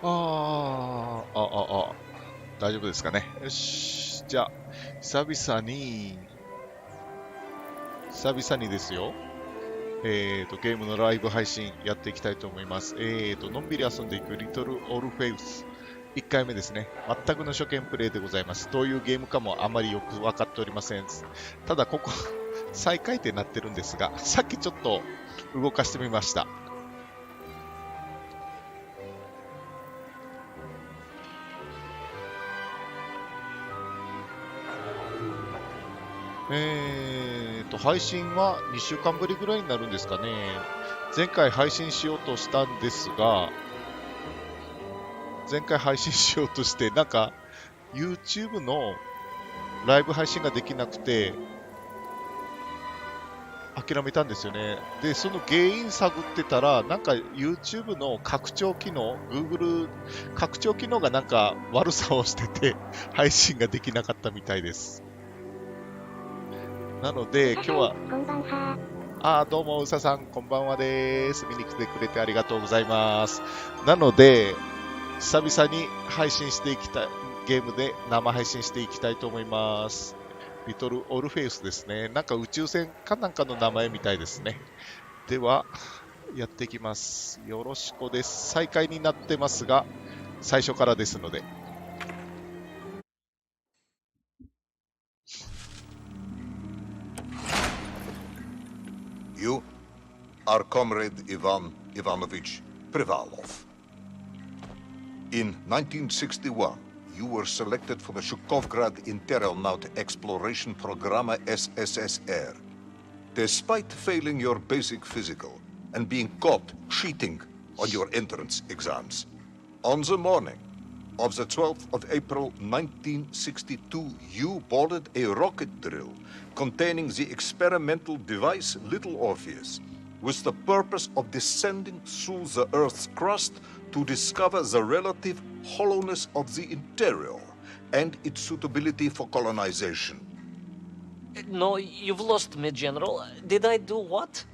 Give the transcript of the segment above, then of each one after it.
大丈夫ですかね。よし。じゃあ、久々にですよ。ゲームのライブ配信やっていきたいと思います。のんびり遊んでいくリトルオルフェウス。1回目ですね。全くの初見プレイでございます。どういうゲームかもあまりよく分かっておりません。ただ、ここ、再開ってなってるんですが、さっきちょっと動かしてみました。配信は2週間ぶりぐらいになるんですかね。前回配信しようとしたんですが、なんか YouTube のライブ配信ができなくて諦めたんですよね。で、その原因探ってたら、なんか YouTube の拡張機能、Google 拡張機能がなんか悪さをしてて配信ができなかったみたいです。なので、今日は、こんばんは。どうも、うささん、こんばんはです。見に来てくれてありがとうございます。なので、久々に配信していきたい、ゲームで生配信していきたいと思います。リトルオルフェウスですね。なんか宇宙船かなんかの名前みたいですね。では、やっていきます。よろしくです。再開になってますが、最初からですので。You are Comrade Ivan Ivanovich Privalov. In 1961, you were selected for the Shukovgrad Interonaut Exploration Program SSSR. Despite failing your basic physical and being caught cheating on your entrance exams, on the morning of the 12th of April 1962, you boarded a rocket drill containing the experimental device Little Orpheus, with the purpose of descending through the Earth's crust to discover the relative hollowness of the interior and its suitability for colonization. No, you've lost me, General. Did I do what?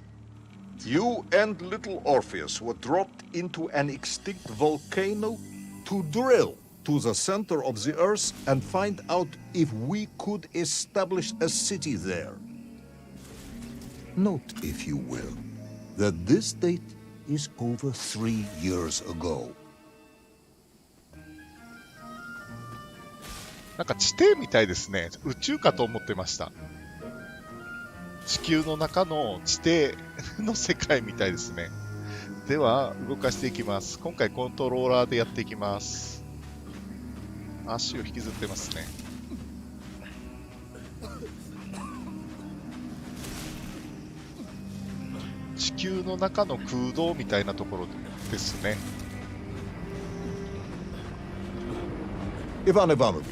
You and Little Orpheus were dropped into an extinct volcano to drill to the center of the Earth and find out if we could establish a city there. Note, if you will, that this date is over 3 years ago. なんか地底みたいですね。宇宙かと思ってました。地球の中の地底の世界みたいですね。では、動かしていきます。今回コントローラーでやっていきます。足を引きずってますね。地球の中の空洞みたいなところですね。Ivan Ivanovich,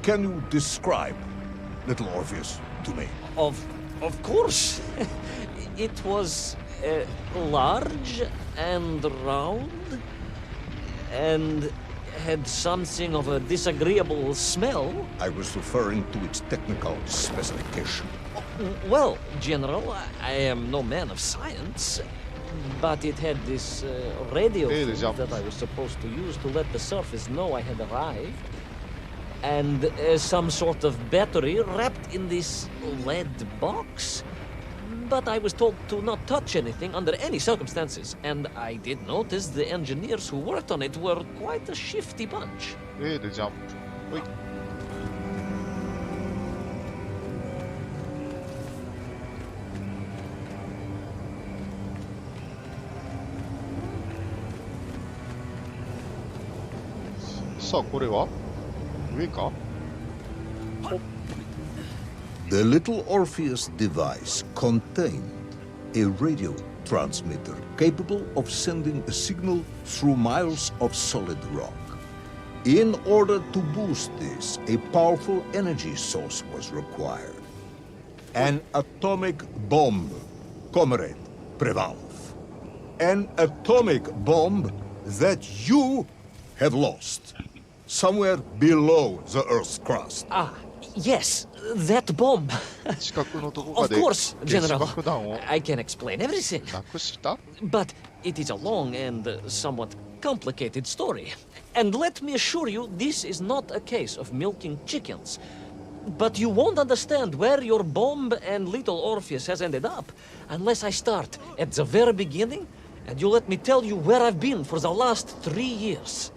can you describe Little Orpheus to me? Of course. It was large and round and had something of a disagreeable smell. I was referring to its technical specification. Well, General, I am no man of science, but it had this radio thing that I was supposed to use to let the surface know I had arrived, and some sort of battery wrapped in this lead box. But I was told to not touch anything under any circumstances, and I did notice the engineers who worked on it were quite a shifty bunch. A でジャンプ。はい。さあ、これは上か？ The Little Orpheus device contained a radio transmitter capable of sending a signal through miles of solid rock. In order to boost this, a powerful energy source was required. An atomic bomb, Comrade Prevalov. An atomic bomb that you have lost somewhere below the Earth's crust. Ah, yes, that bomb. 近くのどこか Of で course, 原子 General. 爆弾を I can explain everything. なくした？ But it is a long and somewhat complicated story. And let me assure you, this is not a case of milking chickens. But you won't understand where your bomb and Little Orpheus has ended up unless I start at the very beginning and you let me tell you where I've been for the last 3 years.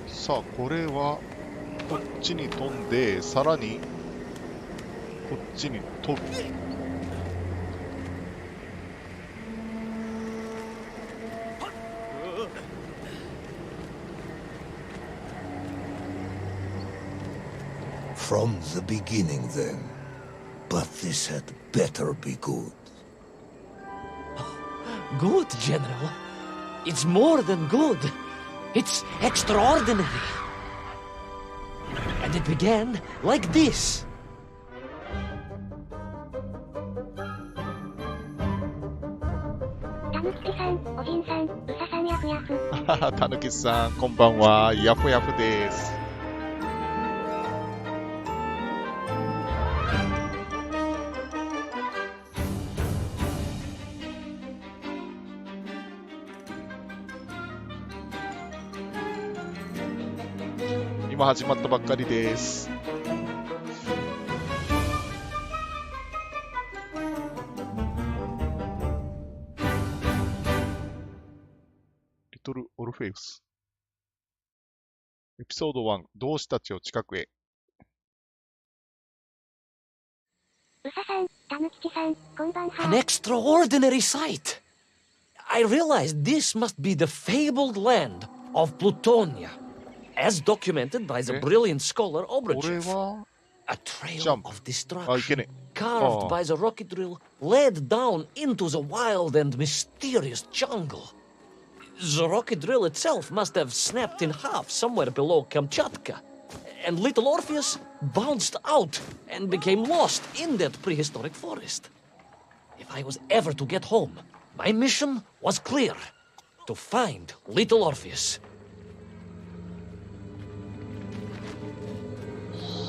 さあ、これはこっちに飛んで、さらにこっちに飛ぶ。From the beginning, then. But this had better be good. Good, General. It's more than good. It's extraordinary. And it began like this. たぬきちさん、おじんさん、うささんやふやふ。たぬきさん、こんばんは。ヤフヤフです。今始まったばっかりです。リトルオルフェウス。エピソード1、同志たちを近くへ。うささん、たぬきちさん、こんばんは。An extraordinary sight. I realized this must be the fabled land of Plutonia, as documented by the brilliant scholar これ Obruchev. は A trail of あ、い destruction けね。 carved by the rocket drill led down into the wild and mysterious jungle. The rocket drill itself must have snapped in half somewhere below Kamchatka, and Little Orpheus bounced out and became lost in that prehistoric forest. If I was ever to get home, my mission was clear: to find Little Orpheus.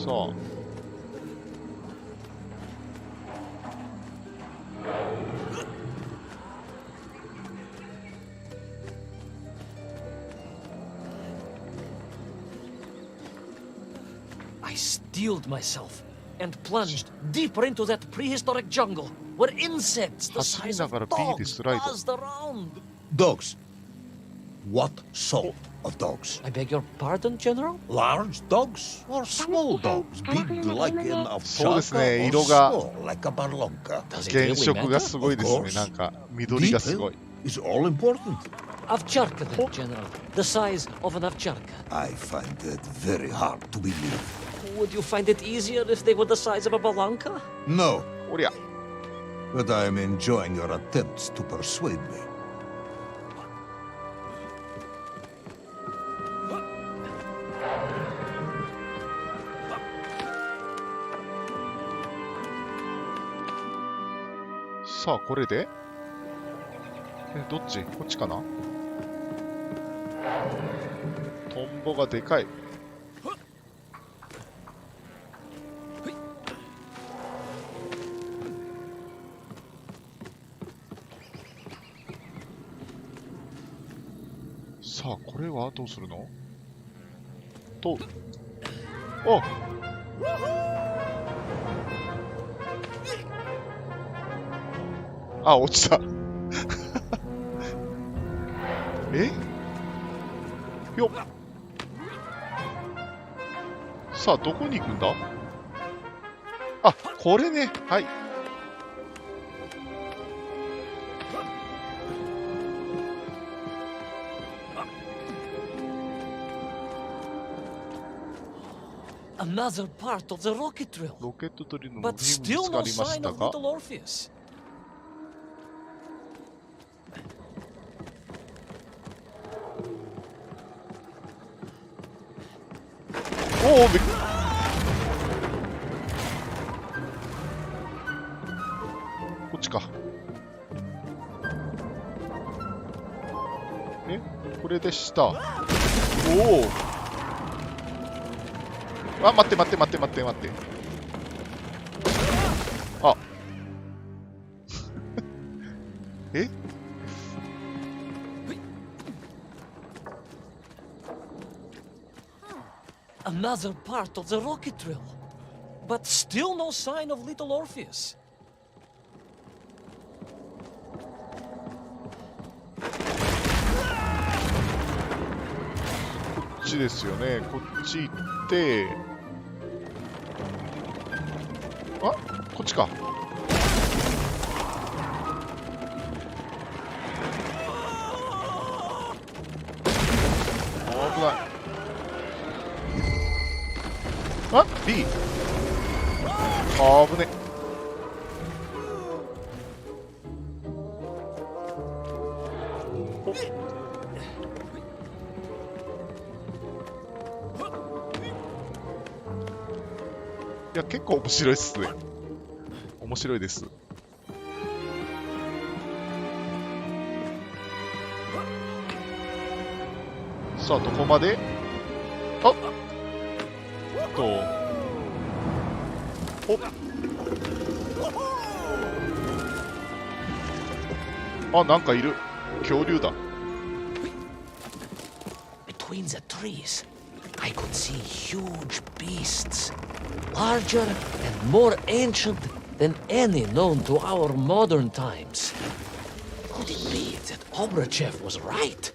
さあ。I steeled myself and plunged deeper into that prehistoric jungle where insects the size of dogs buzzed around. Dogs. What sort of dogs? I beg your pardon, General? Large dogs or small dogs? Big like an そうですね、 alpaca 色 or が small like a barlonca? Does it 原 really 色が matter? すごいですね。なんか緑がすごい。 Is all important. Avcharka, then, General. The size of an avcharka. I find that very hard to believe. Would you find it easier if they were the size of a balanka? No, おりゃ。 but I am enjoying your attempts to persuade me. さあ、これでどっち？こっちかな？トンボがでかい。さあ、これはどうするの？と、お！あ、落ちた。え？よっ。さあ、どこに行くんだ？あ、これね。はい。Another part of the rocket drill. ロケットドリルの But 部 still 品 no 見つかりまし sign た of が、 Little Orpheus. おお、こっちか。え、これで下。おお。あ、待って。あ、え Another part of the rocket drill. But still no sign of Little Orpheus. こっちですよね。こっち行って、あ、こっちか。危ない。あ、B。あぶね。いや、結構面白いっすね。面白いです。さあ、どこまで？あっおあ、なんかいる。恐竜だ。Between the trees, I could see huge beasts, larger and more ancient than any known to our modern times. Could it be that Obrachev was right?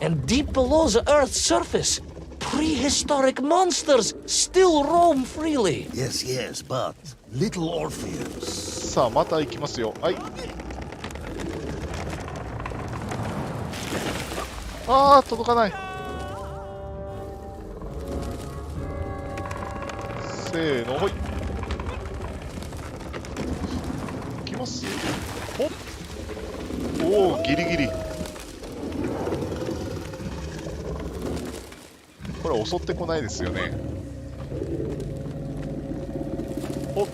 And deep below the Earth's surface, prehistoric monsters still roam freely. Yes, yes, but Little Orpheus. さあ、また行きますよ。はい。あー、届かない。せーの、ほい。行きます。ほっ。おお、ギリギリ。これ襲ってこないですよね。ほっ。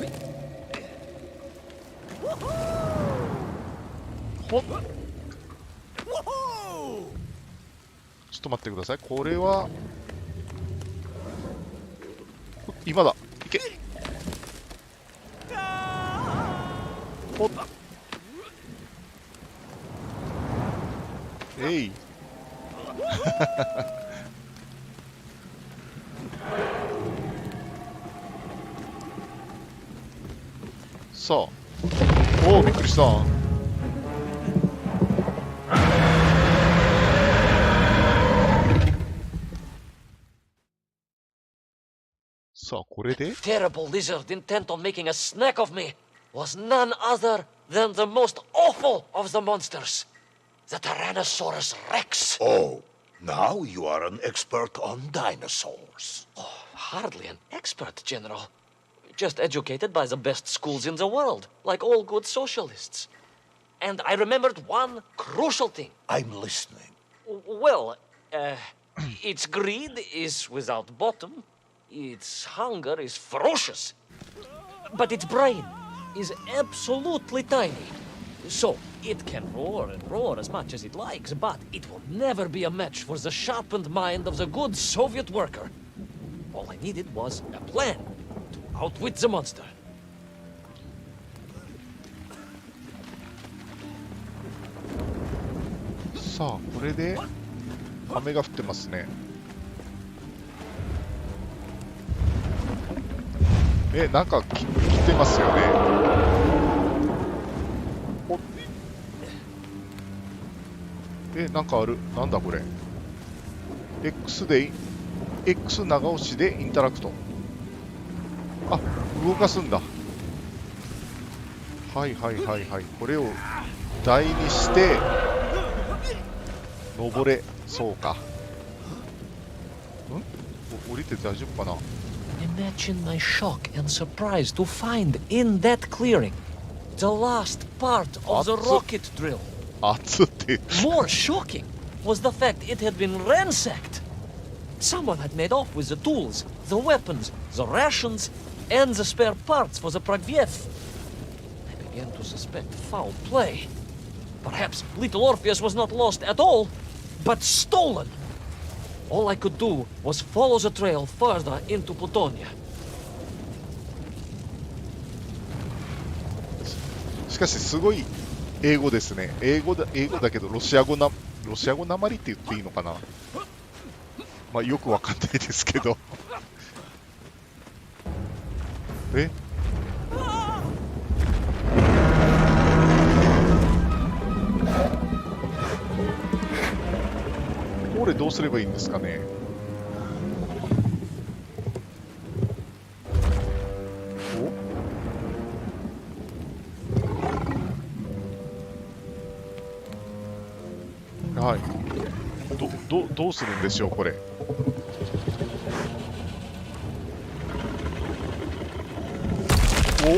ほっ。ちょっと待ってください。これは今だ。いけ。ほっ。えい。さあ。おお、びっくりした。さあ、これで Terrible lizard intent on making a snack of me was none other than the most awful of the monsters, the Tyrannosaurus Rex. Oh, now you are an expert on dinosaurs. Oh, hardly an expert, General. Just educated by the best schools in the world, like all good socialists. And I remembered one crucial thing. I'm listening. Well, its greed is without bottom, its hunger is ferocious, but its brain is absolutely tiny. So, it can roar and roar as much as it likes, but it will never be a match for the sharpened mind of the good Soviet worker. All I needed was a plan to outwit the monster. さあ、これで雨が降ってますね。なんか来てますよね。おなんかある。なんだこれ。X 長押しでインタラクト。あ、動かすんだ。はいはいはいはい。これを台にして登れ。そうか。降りて大丈夫かな。Imagine my shock and surprise to find in that clearing the last part of the rocket drill. 熱って。More shocking was the fact it had been ransacked. Someone had made off with the tools, the weapons, the rations, and the spare parts for the Pragviev. I began to suspect foul play. Perhaps Little Orpheus was not lost at all, but stolen. All I could do was follow the trail further into Plutonia. しかしすごい英語ですね。英語だけど、ロシア語なまりって言っていいのかな。まあ、よくわかんないですけど。え？これどうすればいいんですかね。お？はい。どうするんでしょう、これ。お？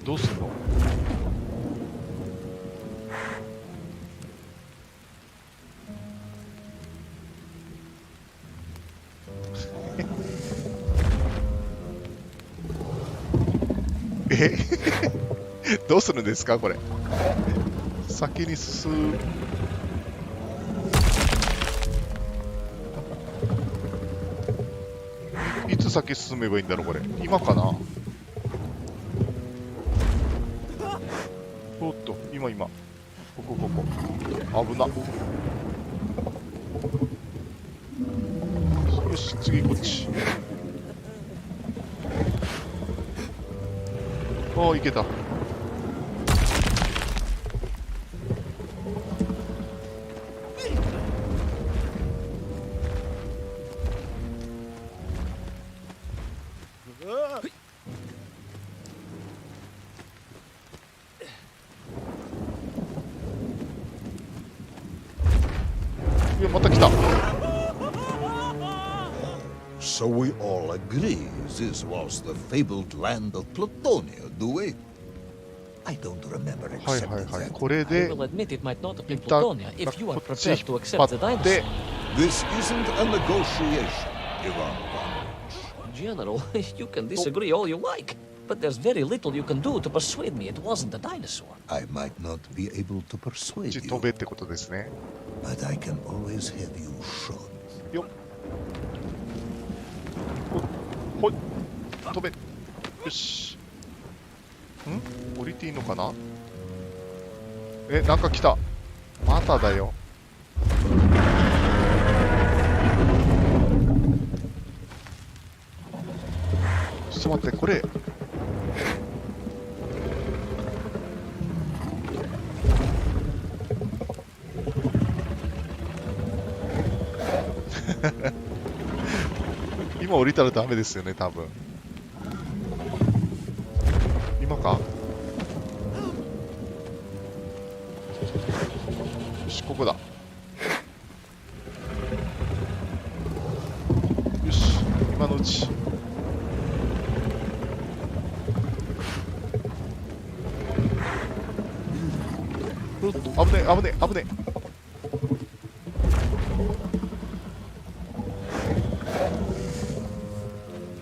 どうすんの？どうするんですかこれ。先に進む。いつ先進めばいいんだろうこれ。今かな。おっと、今。ここ。危な。よし、次こっち。ああ、いけた。いや、また来た。So we all agree this was the fabled land of Pluttonia, do we? I don't remember はい exactly はいはい。 that. これ I で will admit it might not have been 一旦 Pluttonia if you are こっち prepared to 引っ accept the 張って dinosaur. This isn't a negotiation, Ivan Ivanovich. General, you can disagree all you like, but there's very little you can do to persuade me it wasn't a dinosaur. I might not be able to こっ persuade ち you, 飛べってことですね。 but I can always have you shot. よっ。ほい。飛べ。よし。降りていいのかな。なんか来た。まただよ。ちょっと待って、これ。今降りたらダメですよね、多分。今か。よし、ここだ。よし、今のうち。うっと、危ねえ、危ねえ、危ねえ。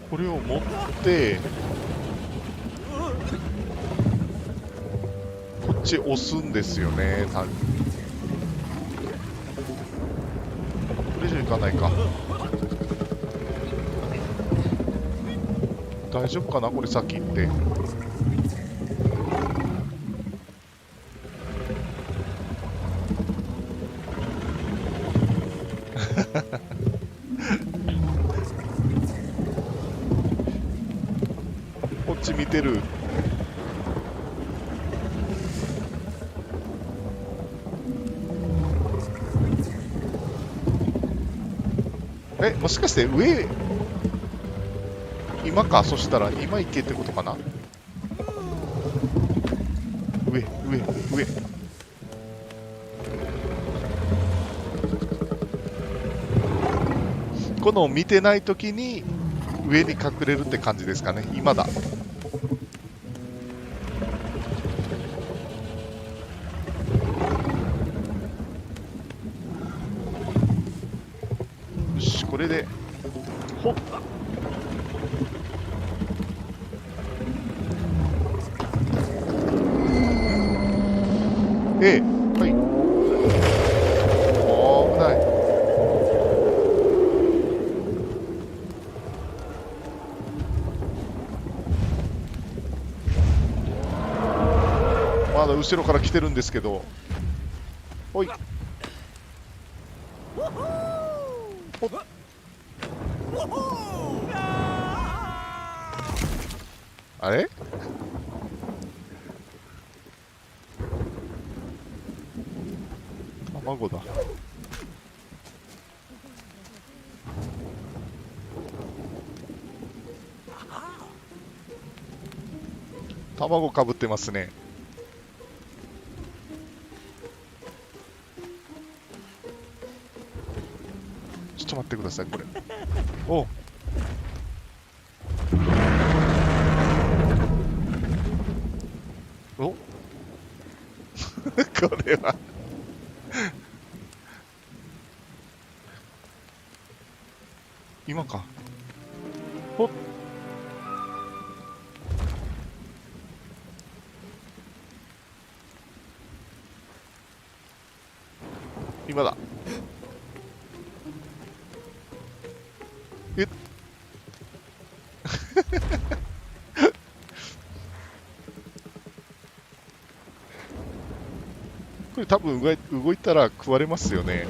これを持ってこっち押すんですよね。これ以上いかないか。大丈夫かなこれ先行ってこっち見てる。もしかして上今か。そしたら今行けってことかな。上。この見てないときに上に隠れるって感じですかね。今だ。よし、これでほっ。はい。危ない。まだ後ろから来てるんですけど。ほい。ほっ。あれ？卵だ。卵かぶってますね。ちょっと待ってください、これ。おおこれは今か。ほっ。今だ。えっこれ多分動いたら食われますよね。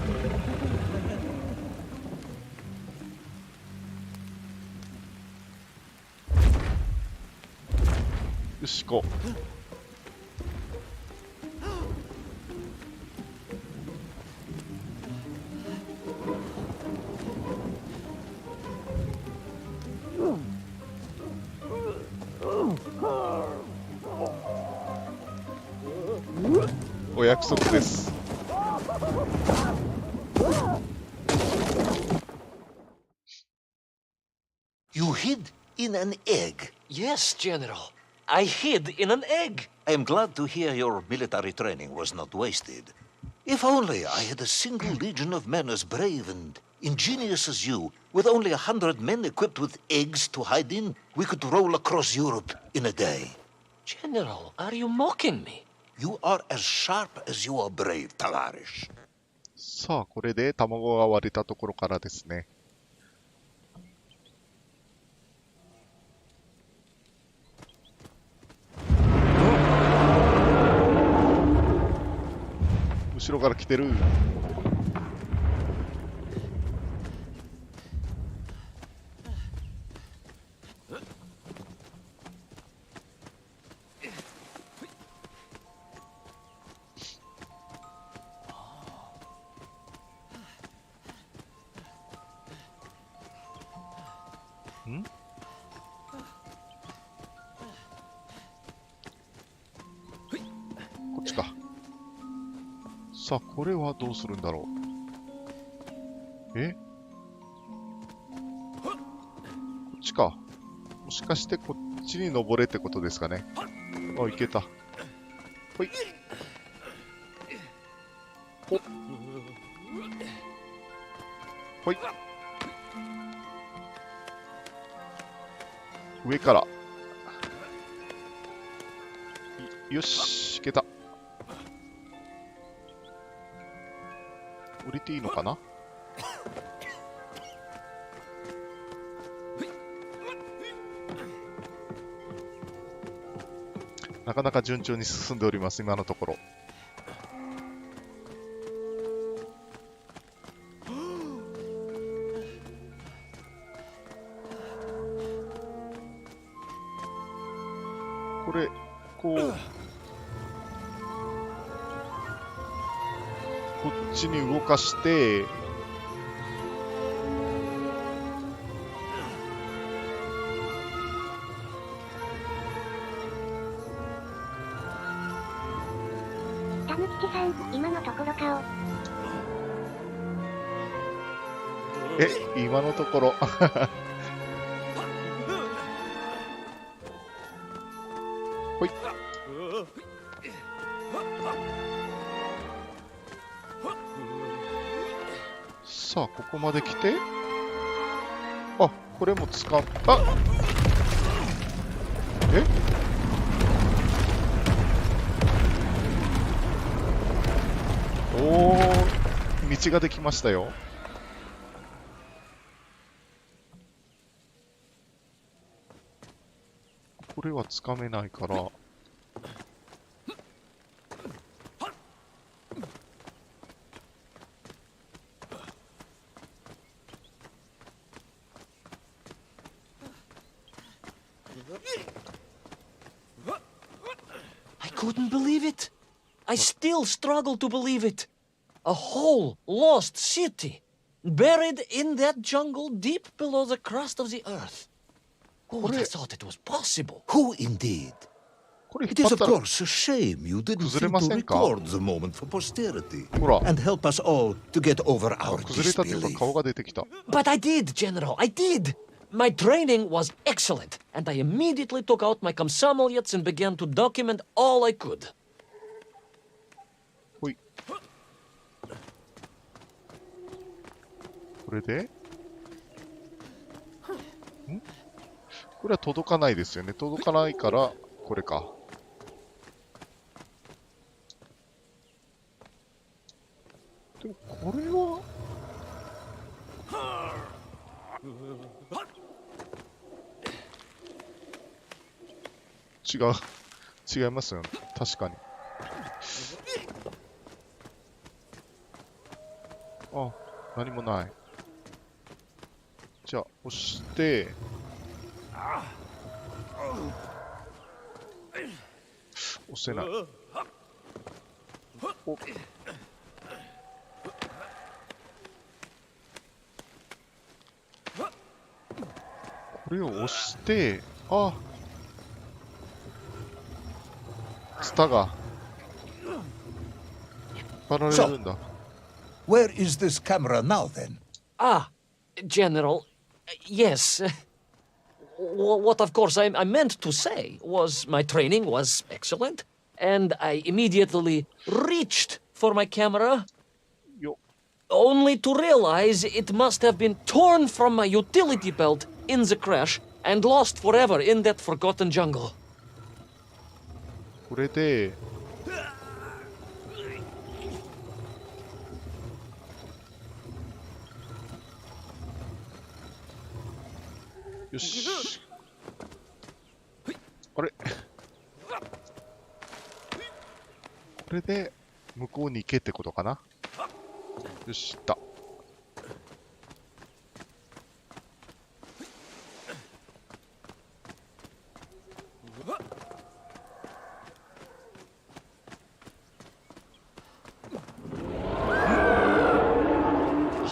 よし、行こう。お約束です。You hid in an egg. Yes, General. I hid in an egg. I am glad to hear your military training was not wasted. If only I had a single legion of men as brave and ingenious as you, with only 100 men equipped with eggs to hide in, we could roll across Europe in a day. General, are you mocking me? You are as sharp as you are brave, Tavarish. さあ、これで卵が割れたところからですね。後ろから来てる。ん？こっちか。さあ、これはどうするんだろう。え？こっちか。もしかしてこっちに登れってことですかね。あ、いけた。ほい。ほっ。ほい。上から。よし、いけた。降りていいのかな？なかなか順調に進んでおります、今のところ。これ、こう、こっちに動かして、たぬきちさん、今のところ顔。今のところ。ほい。さあ、ここまで来て、あ、これも使った。おー、道ができましたよ。これはつかめないから、couldn't believe it. I still struggle to believe it. A whole lost city, buried in that jungle deep below the crust of the earth. Who would have thought it was possible? Who indeed? これ It 引っ is 張 of ったら course a shame you didn't 崩れ think ま to せんか？ record the moment for posterity ほら and help us all to get over あ our 崩れたっていうか disbelief. 顔が出てきた。 But I did, General, I did. My training was excellent, and I immediately took out my komsomolets and began to document all I could. ほい。これでんこれは届かないですよね。届かないから、これか。でも、これは違う。違いますよね。確かに。あ、何もない。じゃあ、押して、押せない。おこれを押して、あ、ツタが引っ張られるんだ。Where is this camera now then? Ah, General, yes. What, of course, I meant to say was my training was excellent, and I immediately reached for my camera, よ、 only to realize it must have been torn from my utility belt in the crash and lost forever in that forgotten jungle. これで、よし。あれこれで、向こうに行けってことかな。よし、行った。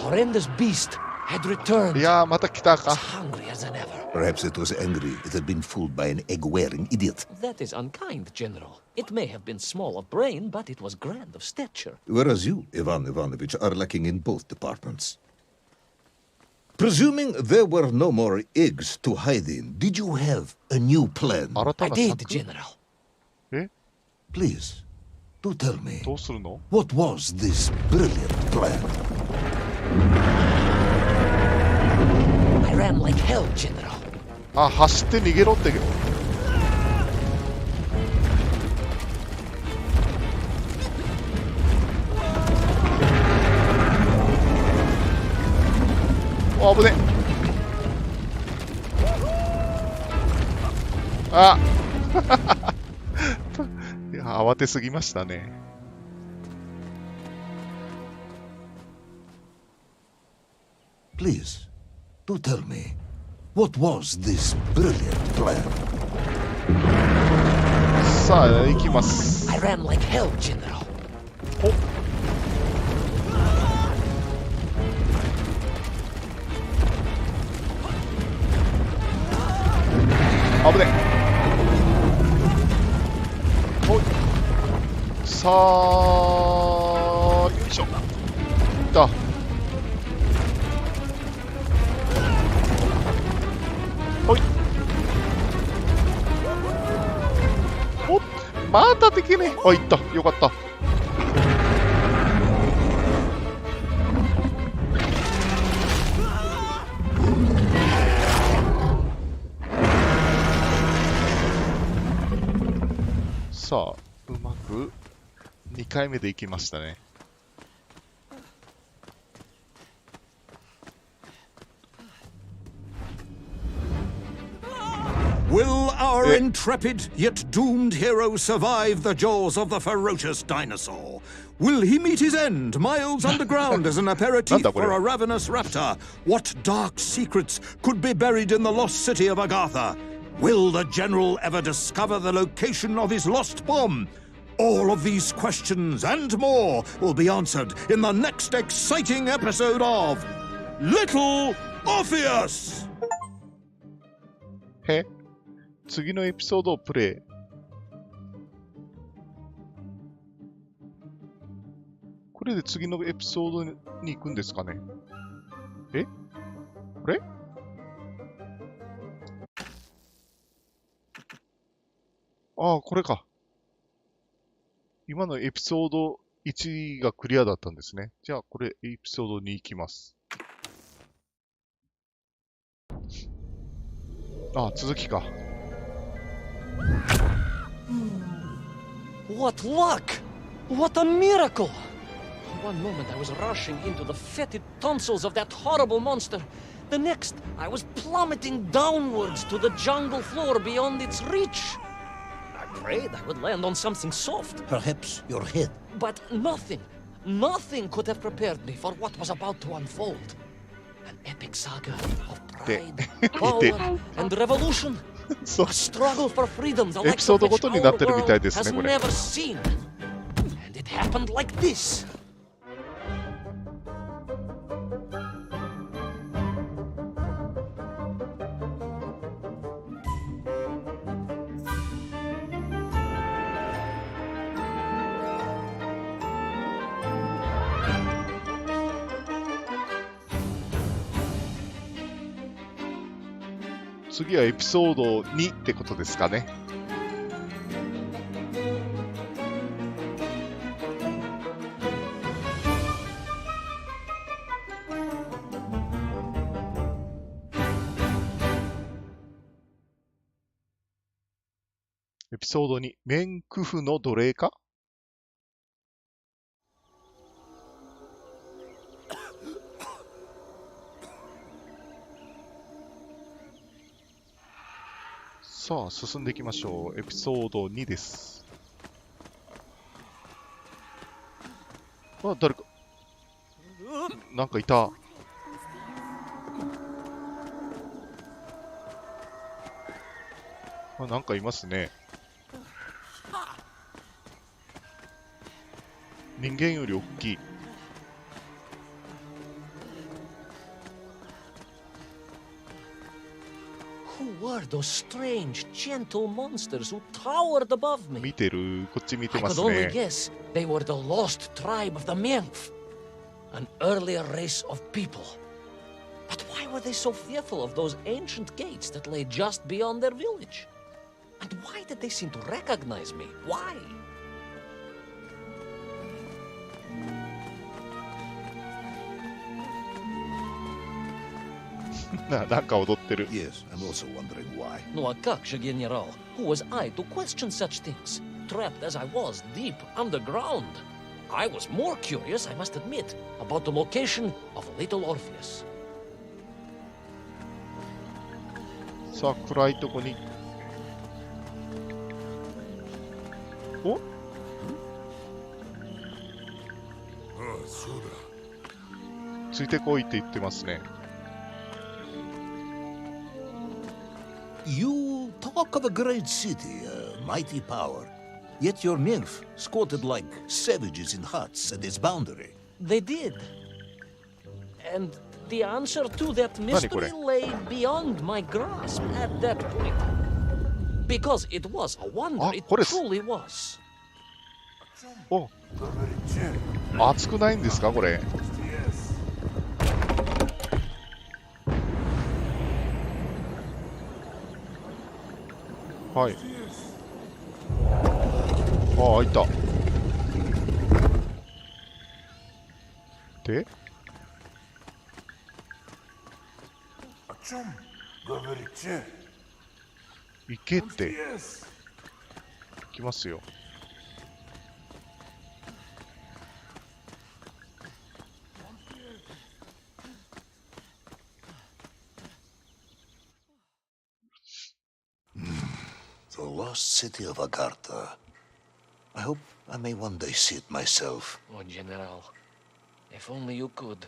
Horrendous beast had returned. いやー、また来たか。 Hungrier than ever. Perhaps it was angry it had been fooled by an egg-wearing idiot. That is unkind, General. It may have been small of brain, but it was grand of stature. Whereas you, Ivan Ivanovich, are lacking in both departments. Presuming there were no more eggs to hide in, did you have a new plan? 新た I な did, 策 General. え Please, do tell me, どうするの what was this brilliant plan? I ran like hell, General. あ、走って逃げろって。お、危ね。あいや、慌てすぎましたね。Please, do tell me, what was this brilliant plan? さあ、行きます。 I ran like hell, General. お危ね。おい。さあ、よいしょ。いった。ほい。お、またできねえ。あ、いった。よかった。さあ、うまく2回目でいきましたね。Will our intrepid yet doomed hero survive the jaws of the ferocious dinosaur? Will he meet his end miles underground as an aperitif for a ravenous raptor? What dark secrets could be buried in the lost city of Agatha? Will the general ever discover the location of his lost bomb? All of these questions and more will be answered in the next exciting episode of Little Orpheus! へ、次のエピソードをプレイ。これで次のエピソードに行くんですかね。え？これ？ああ、これか。今のエピソード1がクリアだったんですね。じゃあ、これ、エピソード2行きます。ああ、続きか。What luck! What a miracle! One moment I was rushing into the fetid tonsils of that horrible monster. The next, I was plummeting downwards to the jungle floor beyond its reach. I prayed I would land on something soft. Perhaps your head. But nothing could have prepared me for what was about to unfold. An epic saga of pride, power, and revolution. A struggle for freedom the likes of which our world has never seen. And it happened like this. 次はエピソード2ってことですかね。エピソード2、面工夫の奴隷か？さあ、進んでいきましょう。エピソード2です。あ、誰か。なんかいた。あ、なんかいますね。人間より大きい。Who were those strange, gentle monsters who towered above me? 見てる、こっち見て I ま could す only ね。 guess they were the lost tribe of the Mienf, an earlier race of people. But why were they so fearful of those ancient gates that lay just beyond their village? And why did they seem to recognize me? Why? なんか踊ってる。 Yes, I'm also wondering why. No, a как же, General. Who was I to question such things? Trapped as I was deep underground. I was more curious, I must admit, about the location of Little Orpheus. さあ、暗いとこに。お？ついてこいって言ってますね。You talk of a great city, a mighty power. Yet your nymph squatted like savages in huts at its boundary. They did. And the answer to that mystery lay beyond my grasp at that point. Because it was a wonder, it truly was. お、熱くないんですかこれ。はい。ああ、開いた。で行けって。行きますよ。The lost city of Agartha. I hope I may one day see it myself. Oh, General, if only you could.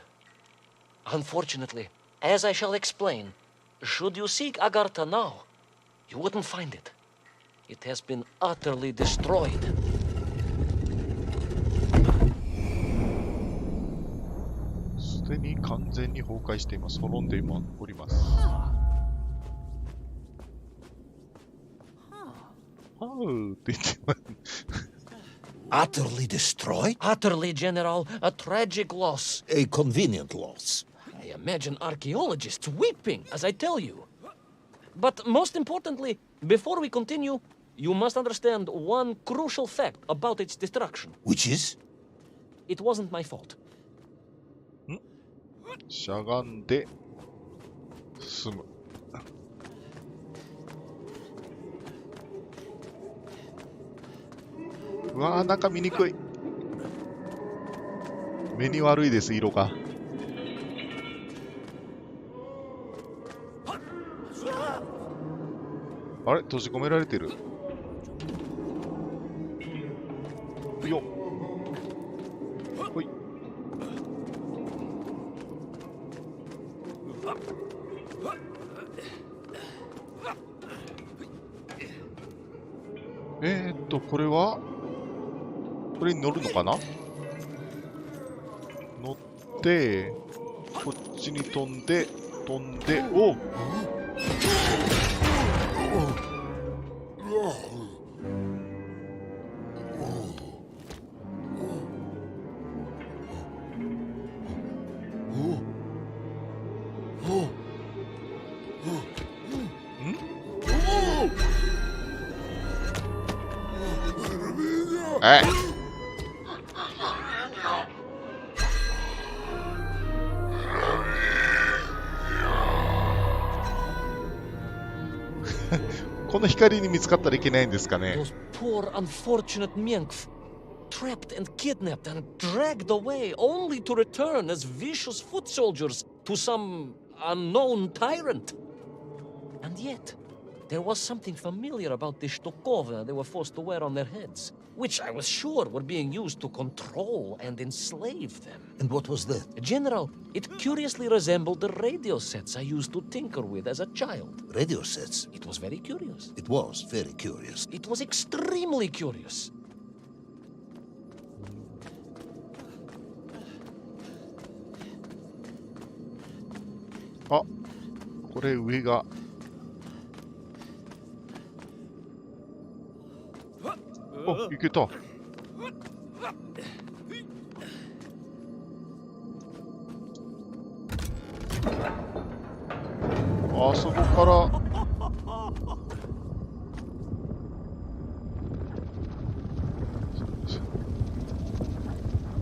Unfortunately, as I shall explain, should you seek Agartha now, You wouldn't find it. It has been utterly destroyed. すでに完全に崩壊しています。滅んでおります。って言ってます。Utterly destroyed? Utterly, General. A tragic loss. A convenient loss. I imagine archaeologists weeping as I tell you. But most importantly, before we continue, you must understand one crucial fact about its destruction. Which is? It wasn't my fault. しゃがんで進む。うわー、中見にくい。目に悪いです、色が。あれ、閉じ込められてる。よっ。ほい。これはこれに乗るのかな。乗って、こっちに飛んで、おっ、えいこの光に見つかったらいけないんですかね。 Those poor unfortunate Minkf, trapped and kidnapped and dragged away only to return as vicious foot soldiers to some unknown tyrant. And yet, there was something familiar about the shtukova they were forced to wear on their heads, which I was sure were being used to control and enslave them. And what was that? General, it curiously resembled the radio sets I used to tinker with as a child. Radio sets. It was very curious. It was very curious. It was extremely curious. あ、これ上が。あ、いけた。あそこから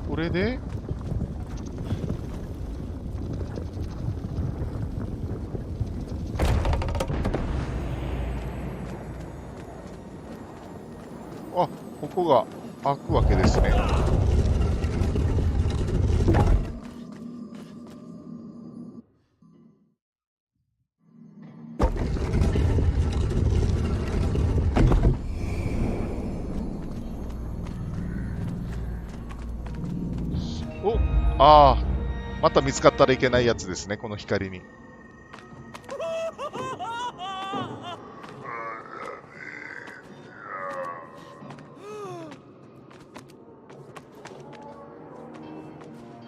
これであ、ここが開くわけですね。お、ああ、また見つかったらいけないやつですね、この光に。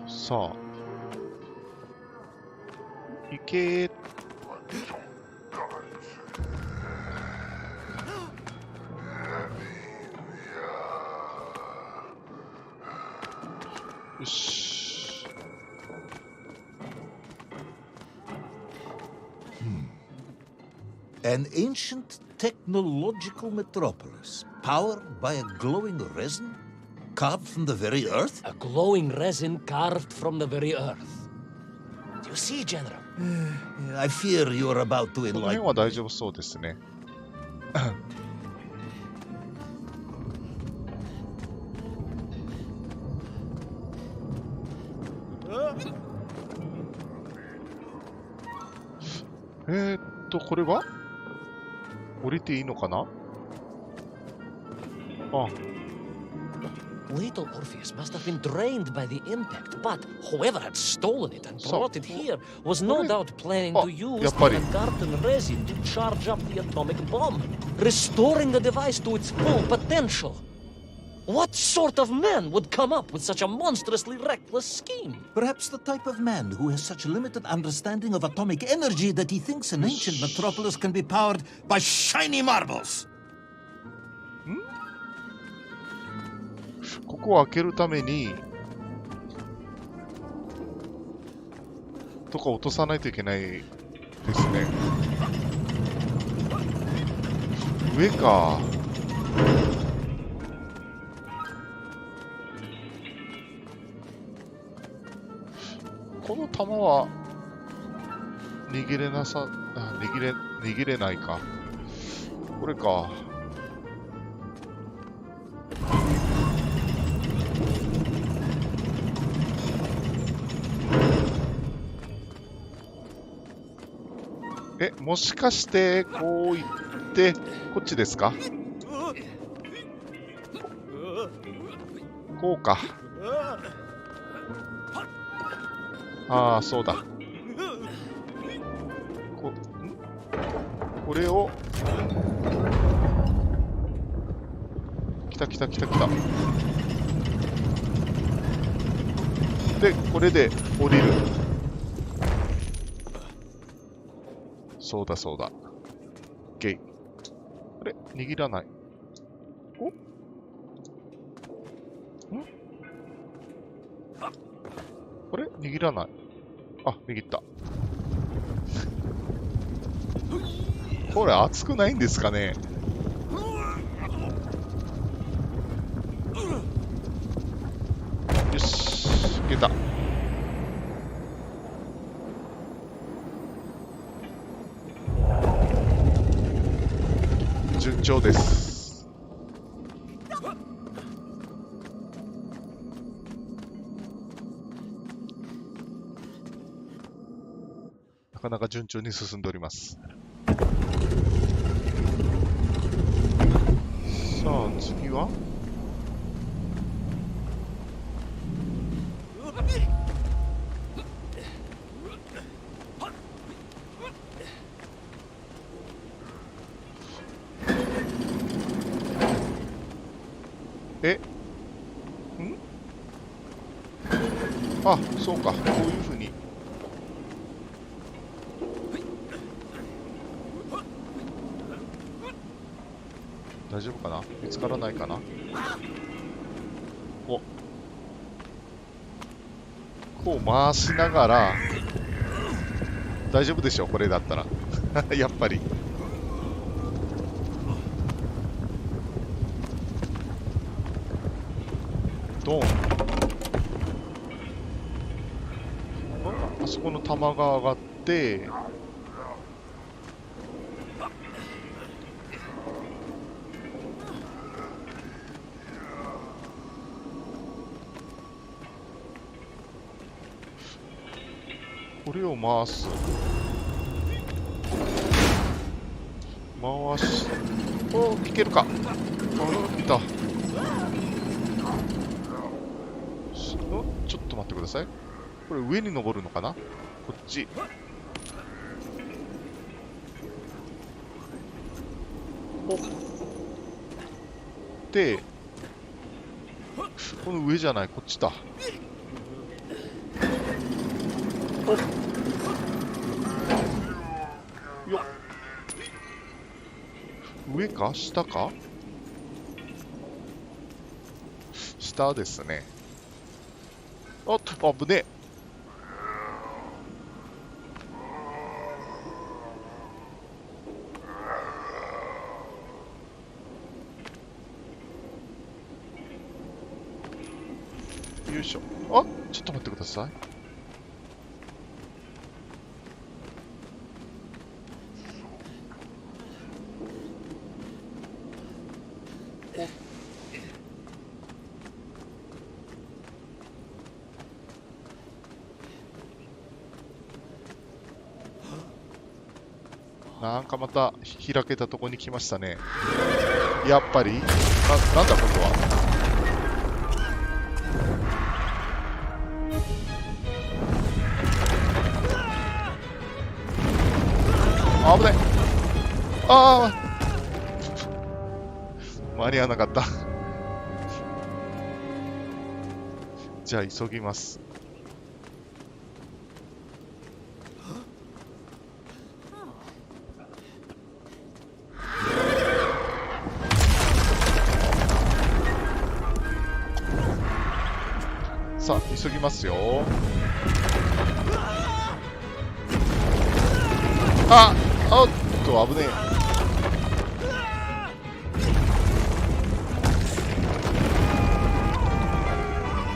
さあ、いけー。よし。An ancient technological metropolis, powered by a glowing resin carved from the very earth? A glowing resin carved from the very earth. Do you see, General? I fear you are about to この辺 enlighten は大丈夫そうですね。これは降りていいのかな。あ、Little Orpheus must have been drained by the impact, but whoever had stolen it and brought it here was no doubt planning to use the garden resin to charge up the atomic bomb, restoring the device to its full potential. What sort of man would come up with such a monstrously reckless scheme? Perhaps the type of man who has such limited understanding of atomic energy that he thinks an ancient metropolis can be powered by shiny marbles. ここを開けるためにとか落とさないといけないですね。上か。この弾は逃げれなさ、逃げれないか。これか。もしかしてこう行ってこっちですか？こうか。ああ、そうだ。これを来た。で、これで降りる。そうだ。ゲイ。あれ握らない。お？あれ握らない。あ、握った。これ熱くないんですかね？よし、いけた。順調です。なかなか順調に進んでおります。さあ次はあ、そうか、こういうふうに。大丈夫かな？見つからないかな？こう回しながら、大丈夫でしょ、これだったら。やっぱり。ドン。あそこの弾が上がって、これを回す。回し、おー、いけるか。いた。ちょっと待ってください。これ上に登るのかな？こっち。おで、この上じゃない、こっちだ。およっ。上か下か？下ですね。おっと、危ねえ。よいしょ。あ、ちょっと待ってください。なんかまた開けたとこに来ましたね。やっぱりなんだ今度は。ああ間に合わなかった。じゃあ急ぎます。さあ急ぎますよ。あおっと危ねえ。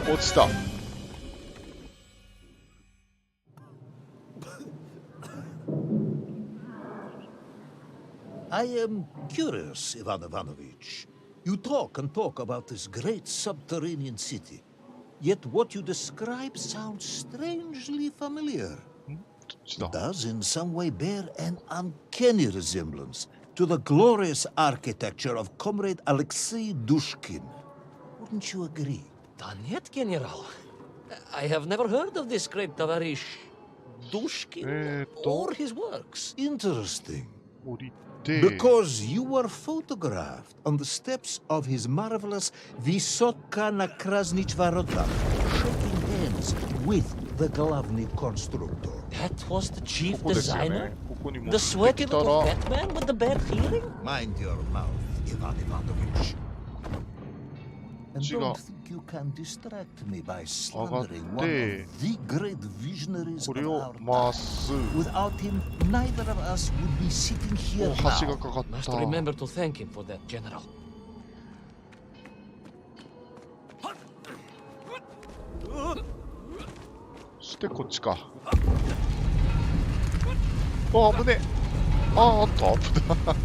落ちた。I am curious, Ivan Ivanovich. You talk and talk about this great subterranean city. Yet what you describe sounds strangely familiar. It does in some way bear an uncanny resemblance to the glorious architecture of Comrade Alexei Dushkin. Wouldn't you agree? Нет, General. I have never heard of this great Tavarish Dushkin or his works. Interesting. Because you were photographed on the steps of his marvelous Vysoka na Krasnich Varota, shaking hands with the Glavny constructor. That was the chief designer? The sweaty little fat man with the bad hearing? Mind your mouth, Ivan Ivanovich. And don't think you can distract me by slandering one of the great visionaries of our time. Without him, neither of us would be sitting here now. Must remember to thank him for that, General. そしてこっちか。あ、危ねえ。あった、危ない。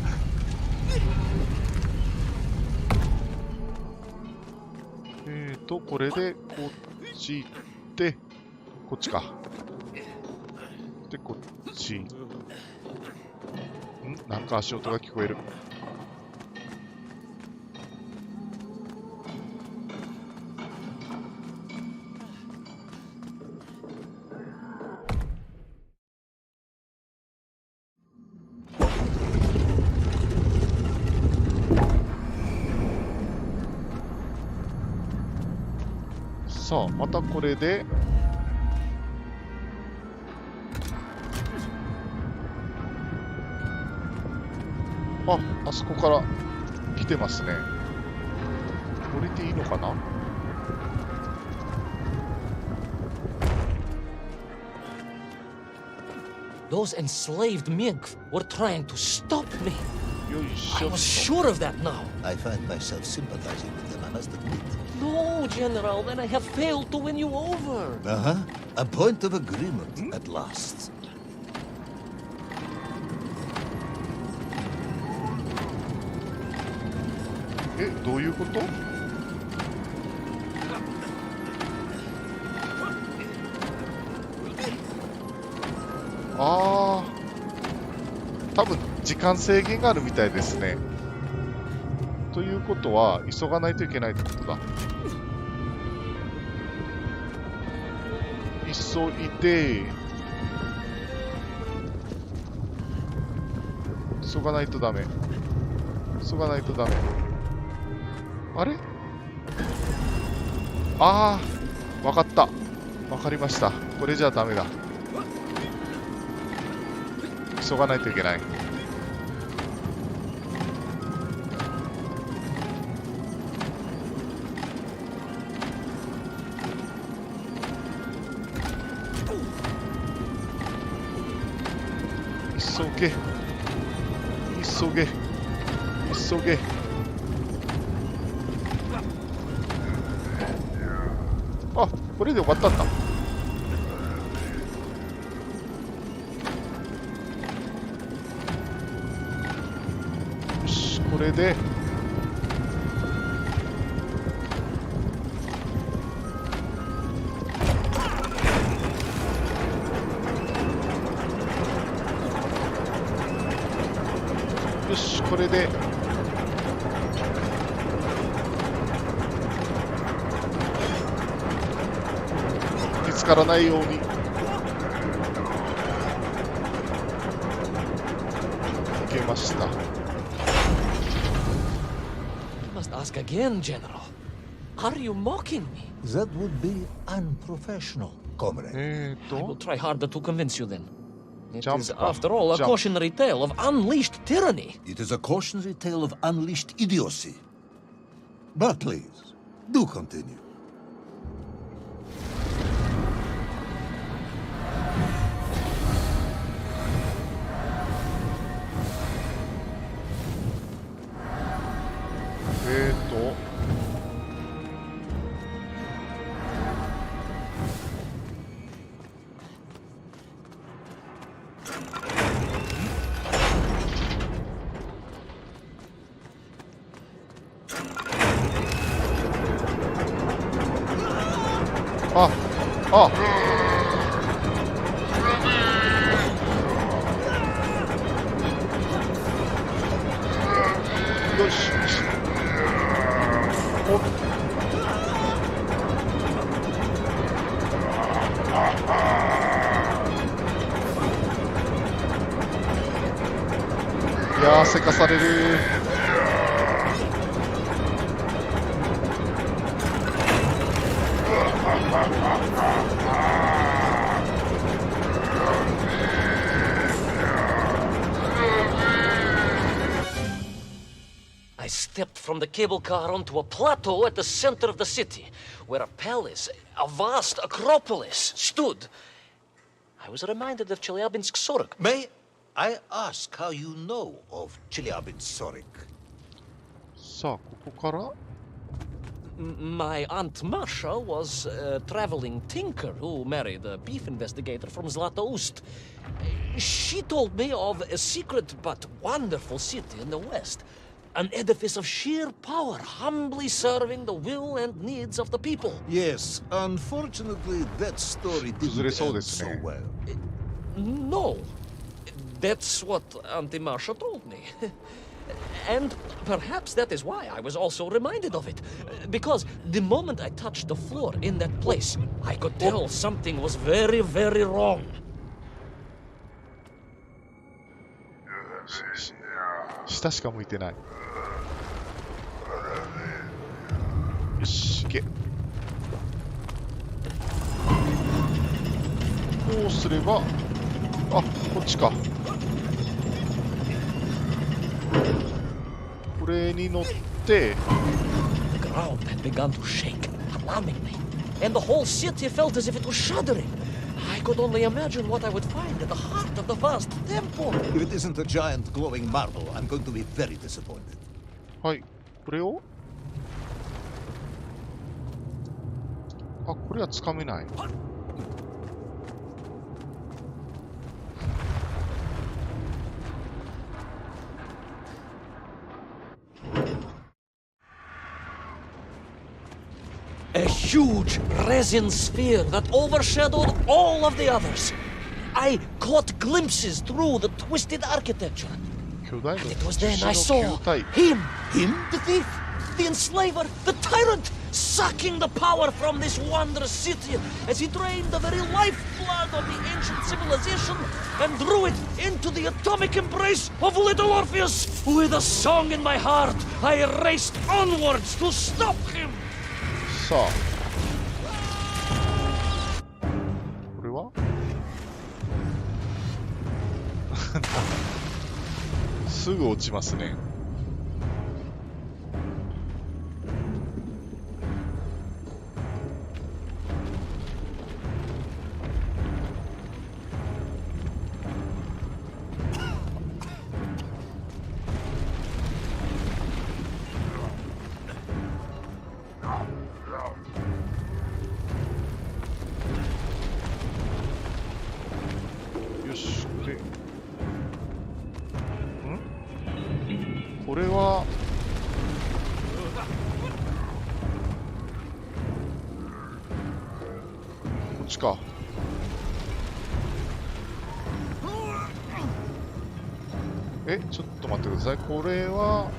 これでこっち行ってこっちか。でこっち。なんか足音が聞こえる。さあまたこれであそこから来てますね。降りていいのかな。Those enslaved mink were trying to stop me. よいし I ょ。 was sure of that now. I find myself sympathizing with them, I must admit. No, General, then I have failed to win you over. A point of agreement at last. どういうこと？多分時間制限があるみたいですね。ということは急がないといけないってことだ。急いで急がないとダメ。急がないとダメ。あれ？わかった。わかりました。これじゃダメだ。急がないといけない。急げ。急げ。急げ。これで終わったんだ。よし、これでよし、これで見つからないようにいけました。ask again, General. Are you mocking me? That would be unprofessional, comrade. I will try harder to convince you then. It Jump, is, after all, a jump. cautionary tale of unleashed tyranny. It is a cautionary tale of unleashed idiocy. But please, do continue.よし。いやー、せかされる。I stepped from the cable car onto a plateau at the center of the city, where a palace, a vast acropolis, stood. I was reminded of Chelyabinsk Sorok. May I ask how you know of Chelyabinsk Sorok? さあ、ここから My Aunt Masha was a traveling tinker who married a beef investigator from Zlatoust. She told me of a secret but wonderful city in the west. An edifice of sheer power, humbly serving the will and needs of the people. Yes, unfortunately, that story didn't end so well. No, that's what Auntie Marcia told me. And perhaps that is why I was also reminded of it. Because the moment I touched the floor in that place, I could tell something was very, very wrong. 下しか向いてない。よし、行け。こうすれば、あ、こっちか。これに乗って、 The ground had begun to shake, alarmingly, and the whole city felt as if it was shuddering. I could only imagine what I would find at the heart of the vast temple. If it isn't a giant glowing marble, I'm going to be very disappointed. はい、これをあ、これはつかめない。A huge resin sphere that overshadowed all of the others. I caught glimpses through the twisted architecture. 巨大 And の it was 樹 then 脂 I の saw 球体。 him, the thief, the enslaver, the tyrant, sucking the power from this wondrous city as he drained the very lifeblood of the ancient civilization and drew it into the atomic embrace of Little Orpheus. With a song in my heart, I raced onwards to stop him. さあ、これはすぐ落ちますね。よし、で、これはこっちか。え、ちょっと待ってください。これは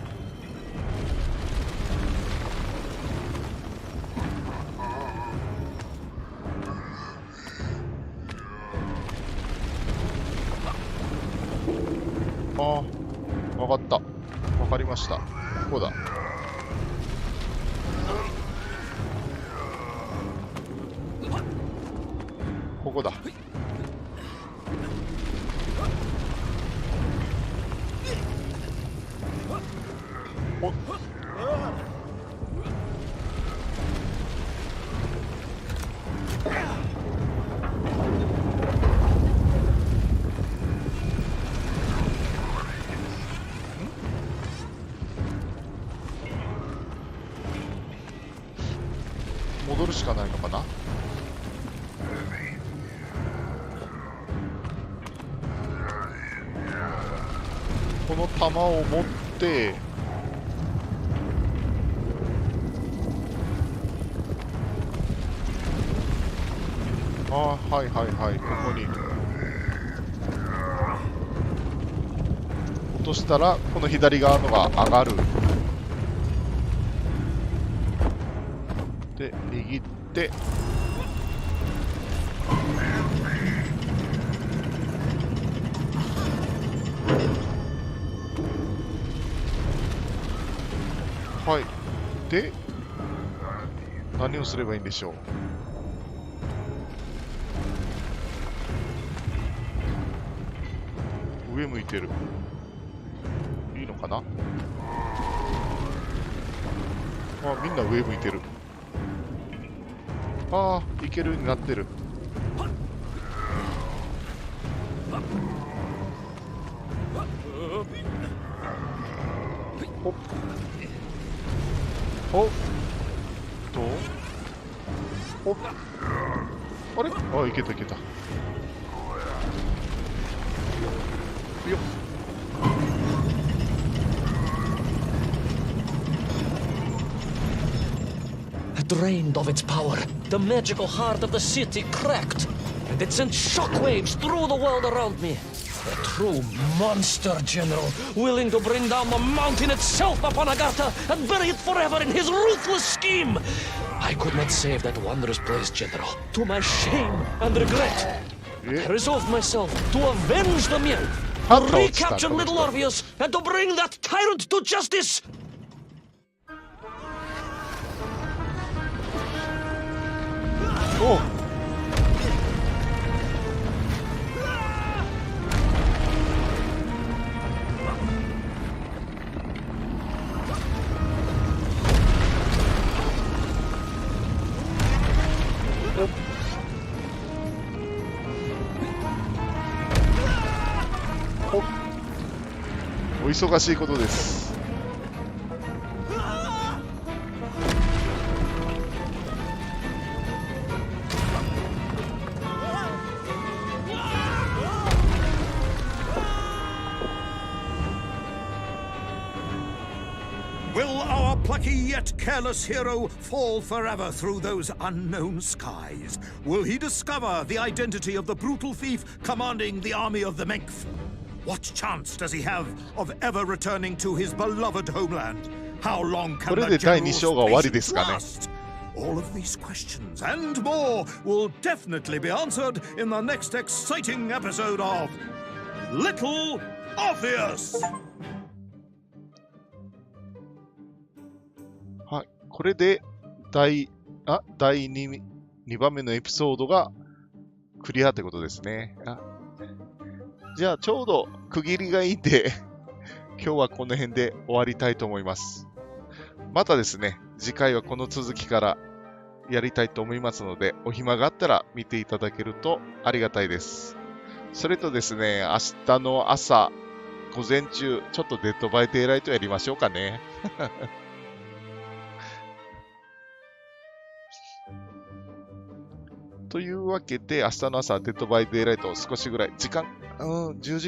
あ、わかった。わかりました。ここだ。ここだ。お戻るしかないのかな。この弾を持ってはいはいはい、ここに落としたらこの左側のが上がる。で握ってはい。で何をすればいいんでしょう。上向いてる。いいのかな。みんな上向いてる。いけるようになってる。ほっほっとほっ、あれ、いけたいけた。よっ、Drained of its power, the magical heart of the city cracked, and it sent shockwaves through the world around me. A true monster, General, willing to bring down the mountain itself upon Agartha and bury it forever in his ruthless scheme. I could not save that wondrous place, General, to my shame and regret. I resolved myself to avenge the men, to recapture Little Orpheus, and to bring that tyrant to justice. おう、お忙しいことです。Will our plucky yet careless hero fall forever through those unknown skies? Will he discover the identity of the brutal thief commanding the army of the Menkth? What chance does he have of ever returning to his beloved homeland? How long can the general's patience last? All of these questions and more will definitely be answered in the next exciting episode of Little Orpheus! はい、これで第2番目のエピソードがクリアってことですね。じゃあちょうど区切りがいいんで今日はこの辺で終わりたいと思います。またですね、次回はこの続きからやりたいと思いますので、お暇があったら見ていただけるとありがたいです。それとですね、明日の朝午前中ちょっとデッドバイデイライトやりましょうかね。というわけで、明日の朝、デッドバイデイライトを少しぐらい、時間、10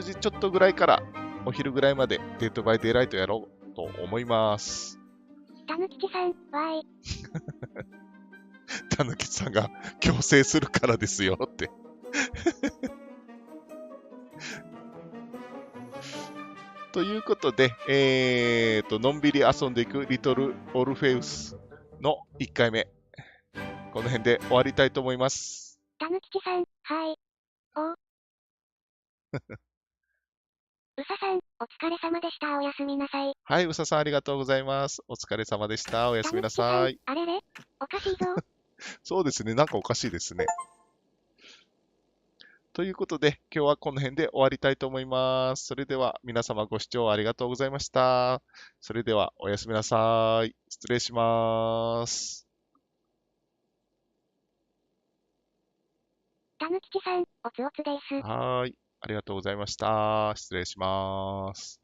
時ちょっとぐらいから、お昼ぐらいまで、デッドバイデイライトやろうと思います。たぬきちさん、わーい。たぬきさんが強制するからですよって。ということで、のんびり遊んでいくリトルオルフェウスの1回目。この辺で終わりたいと思います。たぬきちさん、はい。うささん、お疲れ様でした。おやすみなさい。はい、うささんありがとうございます。お疲れ様でした。おやすみなさい。あれれ、おかしいぞ。そうですね、なんかおかしいですね。ということで、今日はこの辺で終わりたいと思います。それでは皆様ご視聴ありがとうございました。それではおやすみなさい。失礼します。たぬきちさん、おつおつです。はーい。ありがとうございました。失礼します。